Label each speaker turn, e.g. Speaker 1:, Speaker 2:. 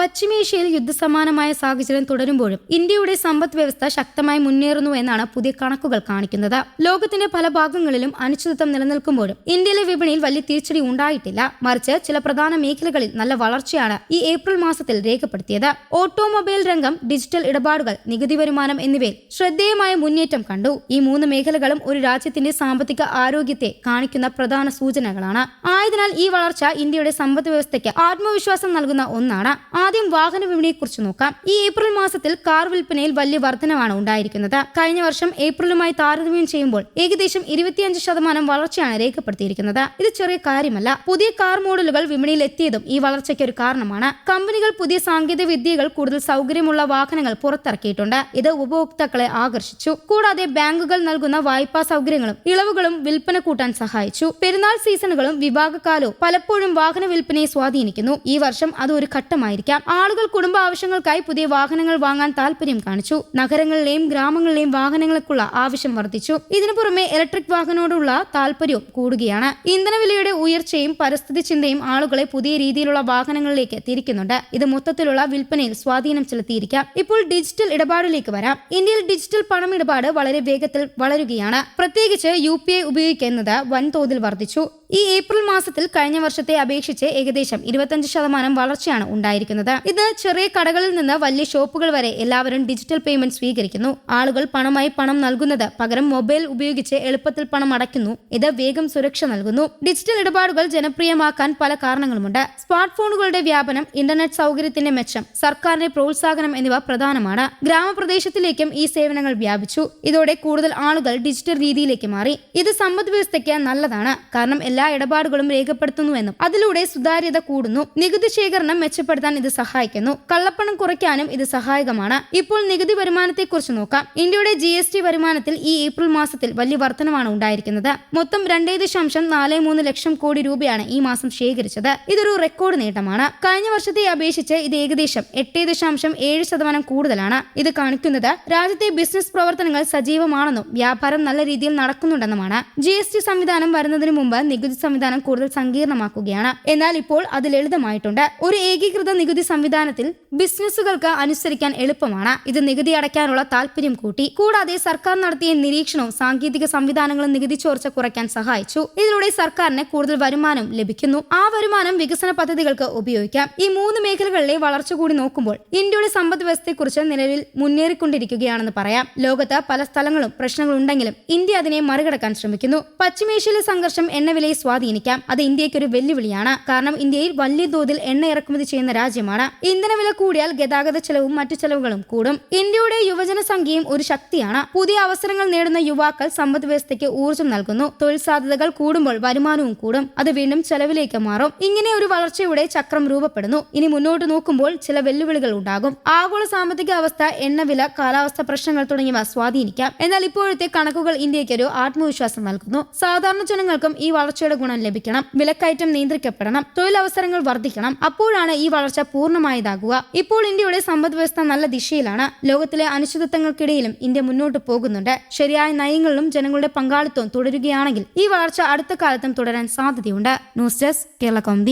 Speaker 1: പശ്ചിമേഷ്യയിൽ യുദ്ധസമാനമായ സാഹചര്യം തുടരുമ്പോഴും ഇന്ത്യയുടെ സമ്പദ് വ്യവസ്ഥ ശക്തമായി മുന്നേറുന്നു എന്നാണ് പുതിയ കണക്കുകൾ കാണിക്കുന്നത്. ലോകത്തിന്റെ പല ഭാഗങ്ങളിലും അനിശ്ചിതത്വം നിലനിൽക്കുമ്പോഴും ഇന്ത്യയിലെ വിപണിയിൽ വലിയ തിരിച്ചടി ഉണ്ടായിട്ടില്ല. മറിച്ച് ചില പ്രധാന മേഖലകളിൽ നല്ല വളർച്ചയാണ് ഈ ഏപ്രിൽ മാസത്തിൽ രേഖപ്പെടുത്തിയത്. ഓട്ടോമൊബൈൽ രംഗം, ഡിജിറ്റൽ ഇടപാടുകൾ, നികുതി വരുമാനം എന്നിവയിൽ ശ്രദ്ധേയമായ മുന്നേറ്റം കണ്ടു. ഈ മൂന്ന് മേഖലകളും ഒരു രാജ്യത്തിന്റെ സാമ്പത്തിക ആരോഗ്യത്തെ കാണിക്കുന്ന പ്രധാന സൂചനകളാണ്. ആയതിനാൽ ഈ വളർച്ച ഇന്ത്യയുടെ സമ്പദ് വ്യവസ്ഥയ്ക്ക് ആത്മവിശ്വാസം നൽകുന്ന ഒന്നാണ്. ആദ്യം വാഹന വിപണിയെക്കുറിച്ച് നോക്കാം. ഈ ഏപ്രിൽ മാസത്തിൽ കാർ വിൽപ്പനയിൽ വലിയ വർധനവാണ് ഉണ്ടായിരിക്കുന്നത്. കഴിഞ്ഞ വർഷം ഏപ്രിലുമായി താരതമ്യം ചെയ്യുമ്പോൾ ഏകദേശം 25% വളർച്ചയാണ് രേഖപ്പെടുത്തിയിരിക്കുന്നത്. ഇത് ചെറിയ കാര്യമല്ല. പുതിയ കാർ മോഡലുകൾ വിപണിയിൽ എത്തിയതും ഈ വളർച്ചയ്ക്ക് ഒരു കാരണമാണ്. കമ്പനികൾ പുതിയ സാങ്കേതിക വിദ്യകൾ, കൂടുതൽ സൗകര്യമുള്ള വാഹനങ്ങൾ പുറത്തിറക്കിയിട്ടുണ്ട്. ഇത് ഉപഭോക്താക്കളെ ആകർഷിച്ചു. കൂടാതെ ബാങ്കുകൾ നൽകുന്ന വായ്പാ സൗകര്യങ്ങളും ഇളവുകളും വിൽപ്പന കൂട്ടാൻ സഹായിച്ചു. പെരുന്നാൾ സീസണുകളും വിഭാഗക്കാലവും പലപ്പോഴും വാഹന വിൽപ്പനയെ സ്വാധീനിക്കുന്നു. ഈ വർഷം അത് ഒരു ഘട്ടമായിരിക്കാം. ആളുകൾ കുടുംബ ആവശ്യങ്ങൾക്കായി പുതിയ വാഹനങ്ങൾ വാങ്ങാൻ താല്പര്യം കാണിച്ചു. നഗരങ്ങളിലെയും ഗ്രാമങ്ങളിലെയും വാഹനങ്ങൾക്കുള്ള ആവശ്യം വർദ്ധിച്ചു. ഇതിനു പുറമെ ഇലക്ട്രിക് വാഹനങ്ങളോടുള്ള താല്പര്യവും കൂടുകയാണ്. ഇന്ധനവിലയുടെ ഉയർച്ചയും പരിസ്ഥിതി ചിന്തയും ആളുകളെ പുതിയ രീതിയിലുള്ള വാഹനങ്ങളിലേക്ക് തിരിക്കുന്നുണ്ട്. ഇത് മൊത്തത്തിലുള്ള വിൽപ്പനയിൽ സ്വാധീനം ചെലുത്തിയിരിക്കാം. ഇപ്പോൾ ഡിജിറ്റൽ ഇടപാടിലേക്ക് വരാം. ഇന്ത്യയിൽ ഡിജിറ്റൽ പണമിടപാട് വളരെ വേഗത്തിൽ വളരുകയാണ്. പ്രത്യേകിച്ച് UPI ഉപയോഗിക്കുന്നത് വൻതോതിൽ വർദ്ധിച്ചു. ഈ ഏപ്രിൽ മാസത്തിൽ കഴിഞ്ഞ വർഷത്തെ അപേക്ഷിച്ച് ഏകദേശം 25% വളർച്ചയാണ് ഉണ്ടായിരിക്കുന്നത്. ഇത് ചെറിയ കടകളിൽ നിന്ന് വലിയ ഷോപ്പുകൾ വരെ എല്ലാവരും ഡിജിറ്റൽ പേയ്മെന്റ് സ്വീകരിക്കുന്നു. ആളുകൾ പണമായി പണം നൽകുന്നത് പകരം മൊബൈൽ ഉപയോഗിച്ച് എളുപ്പത്തിൽ പണം അടയ്ക്കുന്നു. ഇത് വേഗം സുരക്ഷ നൽകുന്നു. ഡിജിറ്റൽ ഇടപാടുകൾ ജനപ്രിയമാക്കാൻ പല കാരണങ്ങളുമുണ്ട്. സ്മാർട്ട് ഫോണുകളുടെ വ്യാപനം, ഇന്റർനെറ്റ് സൗകര്യത്തിന്റെ മെച്ചം, സർക്കാരിന്റെ പ്രോത്സാഹനം എന്നിവ പ്രധാനമാണ്. ഗ്രാമപ്രദേശത്തിലേക്കും ഈ സേവനങ്ങൾ വ്യാപിച്ചു. ഇതോടെ കൂടുതൽ ആളുകൾ ഡിജിറ്റൽ രീതിയിലേക്ക് മാറി. ഇത് സമ്പദ് വ്യവസ്ഥയ്ക്ക് നല്ലതാണ്. കാരണം എല്ലാ ഇടപാടുകളും രേഖപ്പെടുത്തുന്നുവെന്നും അതിലൂടെ സുതാര്യത കൂടുന്നു. നികുതി ശേഖരണം മെച്ചപ്പെടുത്താൻ ഇത് സഹായിക്കുന്നു. കള്ളപ്പണം കുറയ്ക്കാനും ഇത് സഹായകമാണ്. ഇപ്പോൾ നികുതി വരുമാനത്തെക്കുറിച്ച് നോക്കാം. ഇന്ത്യയുടെ GST വരുമാനത്തിൽ ഈ ഏപ്രിൽ മാസത്തിൽ വലിയ വർധനമാണ് ഉണ്ടായിരിക്കുന്നത്. മൊത്തം 2.43 ലക്ഷം കോടി രൂപയാണ് ഈ മാസം ശേഖരിച്ചത്. ഇതൊരു റെക്കോർഡ് നേട്ടമാണ്. കഴിഞ്ഞ വർഷത്തെ അപേക്ഷിച്ച് ഇത് ഏകദേശം 8.7% കൂടുതലാണ്. ഇത് കാണിക്കുന്നത് രാജ്യത്തെ ബിസിനസ് പ്രവർത്തനങ്ങൾ സജീവമാണെന്നും വ്യാപാരം നല്ല രീതിയിൽ നടക്കുന്നുണ്ടെന്നുമാണ്. GST സംവിധാനം വരുന്നതിന് മുമ്പ് നികുതി സംവിധാനം കൂടുതൽ സങ്കീർണമാക്കുകയാണ്. എന്നാൽ ഇപ്പോൾ അത് ലളിതമായിട്ടുണ്ട്. ഒരു ഏകീകൃത നികുതി സംവിധാനത്തിൽ ബിസിനസ്സുകൾക്ക് അനുസരിക്കാൻ എളുപ്പമാണ്. ഇത് നികുതി അടയ്ക്കാനുള്ള താല്പര്യം കൂട്ടി. കൂടാതെ സർക്കാർ നടത്തിയ നിരീക്ഷണവും സാങ്കേതിക സംവിധാനങ്ങളും നികുതി ചോർച്ച കുറയ്ക്കാൻ സഹായിച്ചു. ഇതിലൂടെ സർക്കാരിന് കൂടുതൽ വരുമാനം ലഭിക്കുന്നു. ആ വരുമാനം വികസന പദ്ധതികൾക്ക് ഉപയോഗിക്കാം. ഈ മൂന്ന് മേഖലകളിലെ വളർച്ച കൂടി നോക്കുമ്പോൾ ഇന്ത്യയുടെ സമ്പദ് വ്യവസ്ഥയെക്കുറിച്ച് നിലവിൽ മുന്നേറിക്കൊണ്ടിരിക്കുകയാണെന്ന് പറയാം. ലോകത്ത് പല സ്ഥലങ്ങളും പ്രശ്നങ്ങളുണ്ടെങ്കിലും ഇന്ത്യ അതിനെ മറികടക്കാൻ ശ്രമിക്കുന്നു. പശ്ചിമേഷ്യയിലെ സംഘർഷം എണ്ണവിലയെ സ്വാധീനിക്കാം. അത് ഇന്ത്യക്ക് ഒരു വെല്ലുവിളിയാണ്. കാരണം ഇന്ത്യയിൽ വലിയ തോതിൽ എണ്ണ ഇറക്കുമതി ചെയ്യുന്ന രാജ്യമാണ്. ഇന്ധനവില കൂടിയാൽ ഗതാഗത ചെലവും മറ്റു ചെലവുകളും കൂടും. ഇന്ത്യയുടെ യുവജന സംഖ്യയും ഒരു ശക്തിയാണ്. പുതിയ അവസരങ്ങൾ നേടുന്ന യുവാക്കൾ സമ്പദ് വ്യവസ്ഥയ്ക്ക് ഊർജ്ജം നൽകുന്നു. തൊഴിൽ സാധ്യതകൾ കൂടുമ്പോൾ വരുമാനവും കൂടും. അത് വീണ്ടും ചെലവിലേക്ക് മാറും. ഇങ്ങനെ ഒരു വളർച്ചയുടെ ചക്രം രൂപപ്പെടുന്നു. ഇനി മുന്നോട്ട് നോക്കുമ്പോൾ ചില വെല്ലുവിളികൾ ഉണ്ടാകും. ആഗോള സാമ്പത്തിക അവസ്ഥ, എണ്ണവില, കാലാവസ്ഥ പ്രശ്നങ്ങൾ തുടങ്ങിയവ സ്വാധീനിക്കാം. എന്നാൽ ഇപ്പോഴത്തെ കണക്കുകൾ ഇന്ത്യക്ക് ഒരു ആത്മവിശ്വാസം നൽകുന്നു. സാധാരണ ജനങ്ങൾക്കും ഈ വളർച്ചയുടെ ഗുണം ലഭിക്കണം. വിലക്കയറ്റം നിയന്ത്രിക്കപ്പെടണം. തൊഴിലവസരങ്ങൾ വർദ്ധിക്കണം. അപ്പോഴാണ് ഈ വളർച്ച പൂർണ്ണമായതാകുക. ഇപ്പോൾ ഇന്ത്യയുടെ സമ്പദ് വ്യവസ്ഥ നല്ല ദിശയിലാണ്. ലോകത്തിലെ അനിശ്ചിതത്വങ്ങൾക്കിടയിലും ഇന്ത്യ മുന്നോട്ട് പോകുന്നുണ്ട്. ശരിയായ നയങ്ങളിലും ജനങ്ങളുടെ പങ്കാളിത്തവും തുടരുകയാണെങ്കിൽ ഈ വളർച്ച അടുത്ത കാലത്തും തുടരാൻ സാധ്യതയുണ്ട്. News desk, Kerala Kaumudi.